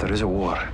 there is a war,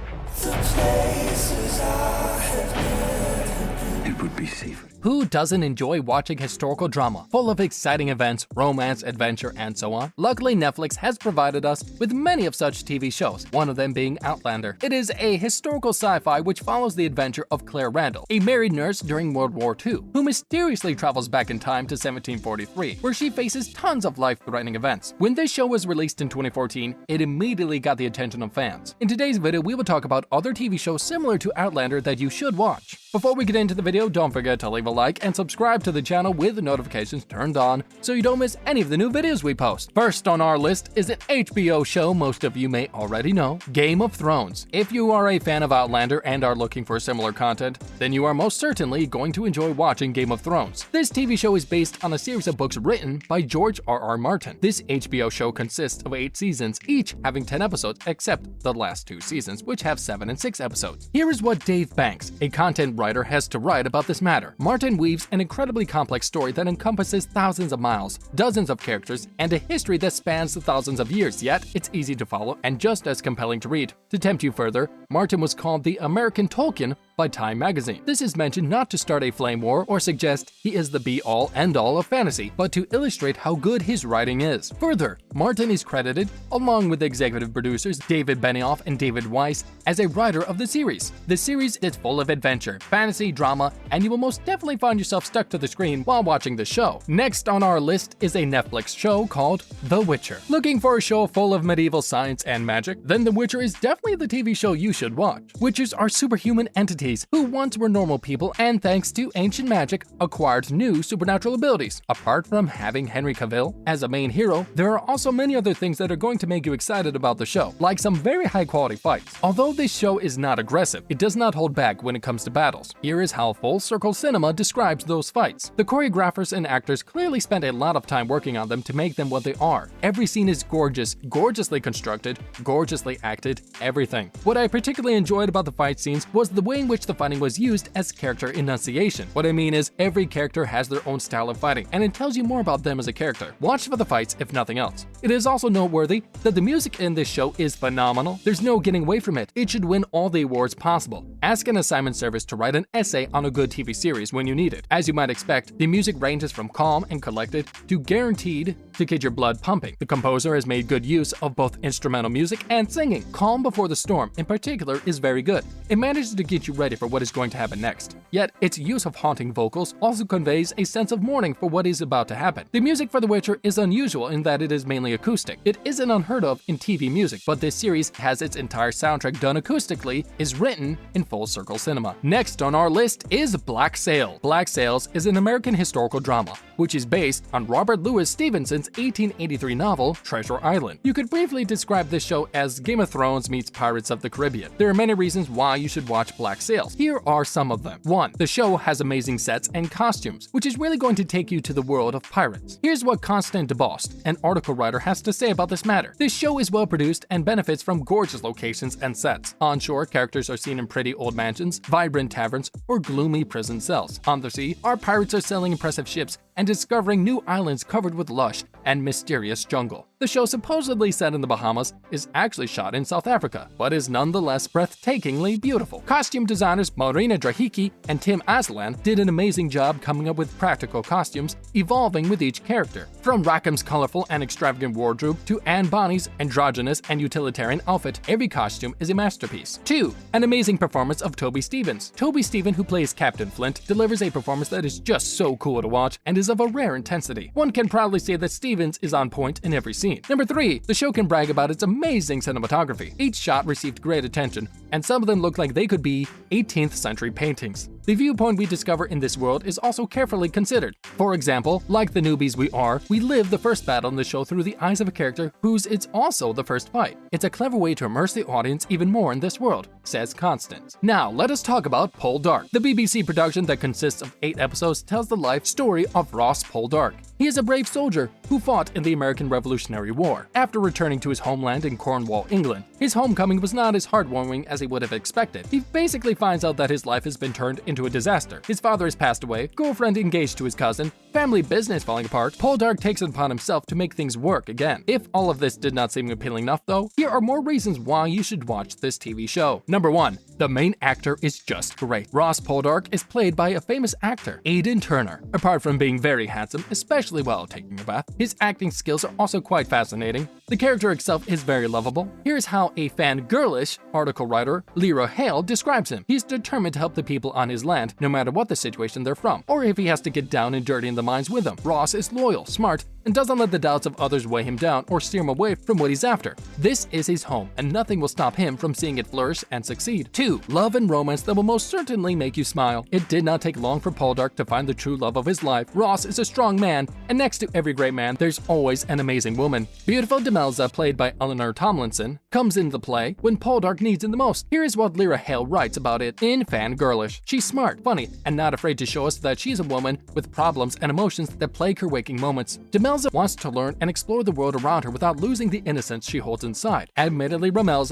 it would be safer. Who doesn't enjoy watching historical drama, full of exciting events, romance, adventure, and so on? Luckily, Netflix has provided us with many of such TV shows, one of them being Outlander. It is a historical sci-fi which follows the adventure of Claire Randall, a married nurse during World War II, who mysteriously travels back in time to 1743, where she faces tons of life-threatening events. When this show was released in 2014, it immediately got the attention of fans. In today's video, we will talk about other TV shows similar to Outlander that you should watch. Before we get into the video, don't forget to leave a like and subscribe to the channel with the notifications turned on so you don't miss any of the new videos we post. First on our list is an HBO show most of you may already know, Game of Thrones. If you are a fan of Outlander and are looking for similar content, then you are most certainly going to enjoy watching Game of Thrones. This TV show is based on a series of books written by George R.R. Martin. This HBO show consists of 8 seasons, each having 10 episodes except the last 2 seasons, which have 7 and 6 episodes. Here is what Dave Banks, a content writer, has to write about this matter. Martin weaves an incredibly complex story that encompasses thousands of miles, dozens of characters, and a history that spans thousands of years, yet it's easy to follow and just as compelling to read. To tempt you further, Martin was called the American Tolkien by Time magazine. This is mentioned not to start a flame war or suggest he is the be-all, end-all of fantasy, but to illustrate how good his writing is. Further, Martin is credited, along with executive producers David Benioff and David Weiss, as a writer of the series. The series is full of adventure, fantasy, drama, and you will most definitely find yourself stuck to the screen while watching the show. Next on our list is a Netflix show called The Witcher. Looking for a show full of medieval science and magic? Then The Witcher is definitely the TV show you should watch. Witchers are superhuman entities who once were normal people and thanks to ancient magic acquired new supernatural abilities. Apart from having Henry Cavill as a main hero, there are also many other things that are going to make you excited about the show, like some very high quality fights. Although this show is not aggressive, it does not hold back when it comes to battles. Here is how Full Circle Cinema describes those fights. The choreographers and actors clearly spent a lot of time working on them to make them what they are. Every scene is gorgeous, gorgeously constructed, gorgeously acted, everything. What I particularly enjoyed about the fight scenes was the way in which the fighting was used as character enunciation. What I mean is, every character has their own style of fighting, and it tells you more about them as a character. Watch for the fights if nothing else. It is also noteworthy that the music in this show is phenomenal. There's no getting away from it. It should win all the awards possible. Ask an assignment service to write an essay on a good TV series when you need it. As you might expect, the music ranges from calm and collected to guaranteed to get your blood pumping. The composer has made good use of both instrumental music and singing. Calm Before the Storm, in particular, is very good. It manages to get you ready for what is going to happen next. Yet, its use of haunting vocals also conveys a sense of mourning for what is about to happen. The music for The Witcher is unusual in that it is mainly acoustic. It isn't unheard of in TV music, but this series has its entire soundtrack done acoustically, is written in Full Circle Cinema. Next on our list is Black Sails. Black Sails is an American historical drama, which is based on Robert Louis Stevenson's 1883 novel, Treasure Island. You could briefly describe this show as Game of Thrones meets Pirates of the Caribbean. There are many reasons why you should watch Black Sails. Here are some of them. 1. The show has amazing sets and costumes, which is really going to take you to the world of pirates. Here's what Constant DeBost, an article writer, has to say about this matter. This show is well produced and benefits from gorgeous locations and sets. On shore, characters are seen in pretty old mansions, vibrant taverns, or gloomy prison cells. On the sea, our pirates are sailing impressive ships and discovering new islands covered with lush and mysterious jungle. The show, supposedly set in the Bahamas, is actually shot in South Africa, but is nonetheless breathtakingly beautiful. Costume designers Marina Drahicki and Tim Aslan did an amazing job coming up with practical costumes, evolving with each character. From Rackham's colorful and extravagant wardrobe to Anne Bonny's androgynous and utilitarian outfit, every costume is a masterpiece. 2. An amazing performance of Toby Stephens. Toby Stephens, who plays Captain Flint, delivers a performance that is just so cool to watch and is of a rare intensity. One can proudly say that Stephens is on point in every scene. Number 3. The show can brag about its amazing cinematography. Each shot received great attention, and some of them look like they could be 18th century paintings. The viewpoint we discover in this world is also carefully considered. For example, like the newbies we are, we live the first battle in the show through the eyes of a character whose it's also the first fight. It's a clever way to immerse the audience even more in this world, says Constance. Now, let us talk about Poldark. The BBC production that consists of 8 episodes tells the life story of Ross Poldark. He is a brave soldier who fought in the American Revolutionary War. After returning to his homeland in Cornwall, England, his homecoming was not as heartwarming as he would have expected. He basically finds out that his life has been turned into a disaster. His father has passed away, girlfriend engaged to his cousin, family business falling apart, Poldark takes it upon himself to make things work again. If all of this did not seem appealing enough though, here are more reasons why you should watch this TV show. Number 1. The main actor is just great. Ross Poldark is played by a famous actor, Aidan Turner. Apart from being very handsome, especially while taking a bath, his acting skills are also quite fascinating. The character itself is very lovable. Here's how a fangirlish article writer, Lyra Hale, describes him. He's determined to help the people on his land, no matter what the situation they're from, or if he has to get down and dirty in the mines with them. Ross is loyal, smart, and doesn't let the doubts of others weigh him down or steer him away from what he's after. This is his home, and nothing will stop him from seeing it flourish and succeed. 2. Love and romance that will most certainly make you smile. It did not take long for Poldark to find the true love of his life. Ross is a strong man, and next to every great man, there's always an amazing woman. Beautiful Demelza, played by Eleanor Tomlinson, comes into play when Poldark needs it the most. Here is what Lyra Hale writes about it in Fangirlish. She's smart, funny, and not afraid to show us that she's a woman with problems and emotions that plague her waking moments. Demelza wants to learn and explore the world around her without losing the innocence she holds inside. Admittedly, Ross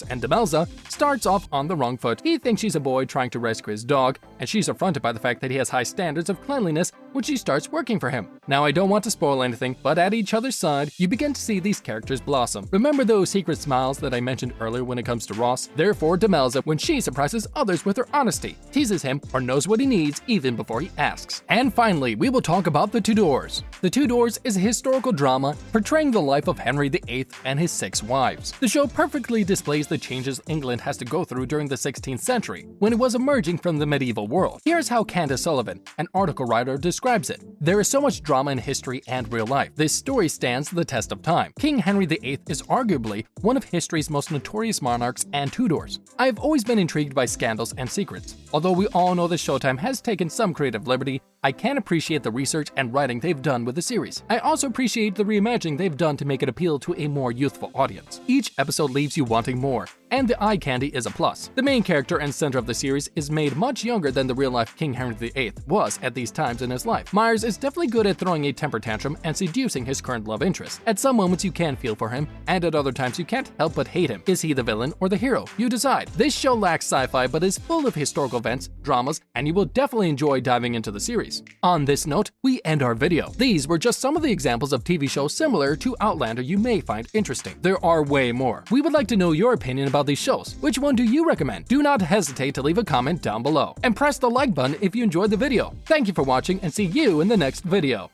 and Demelza starts off on the wrong foot. He thinks she's a boy trying to rescue his dog, and she's affronted by the fact that he has high standards of cleanliness when she starts working for him. Now, I don't want to spoil anything, but at each other's side, you begin to see these characters blossom. Remember those secret smiles that I mentioned earlier when it comes to Ross? Therefore, Demelza, when she surprises others with her honesty, teases him, or knows what he needs even before he asks. And finally, we will talk about the Tudors. The Tudors is a historical drama portraying the life of Henry VIII and his 6 wives. The show perfectly displays the changes England has to go through during the 16th century, when it was emerging from the medieval world. Here's how Candace Sullivan, an article writer, describes it. There is so much drama in history and real life. This story stands the test of time. King Henry VIII is arguably one of history's most notorious monarchs and Tudors. I have always been intrigued by scandals and secrets. Although we all know that Showtime has taken some creative liberty, I can appreciate the research and writing they've done with the series. I also appreciate the reimagining they've done to make it appeal to a more youthful audience. Each episode leaves you wanting more, and the eye candy is a plus. The main character and center of the series is made much younger than the real-life King Henry VIII was at these times in his life. Myers is definitely good at throwing a temper tantrum and seducing his current love interest. At some moments you can feel for him, and at other times you can't help but hate him. Is he the villain or the hero? You decide. This show lacks sci-fi but is full of historical events, dramas, and you will definitely enjoy diving into the series. On this note, we end our video. These were just some of the examples of TV shows similar to Outlander you may find interesting. There are way more. We would like to know your opinion about these shows. Which one do you recommend? Do not hesitate to leave a comment down below. And press the like button if you enjoyed the video. Thank you for watching and see you in the next video.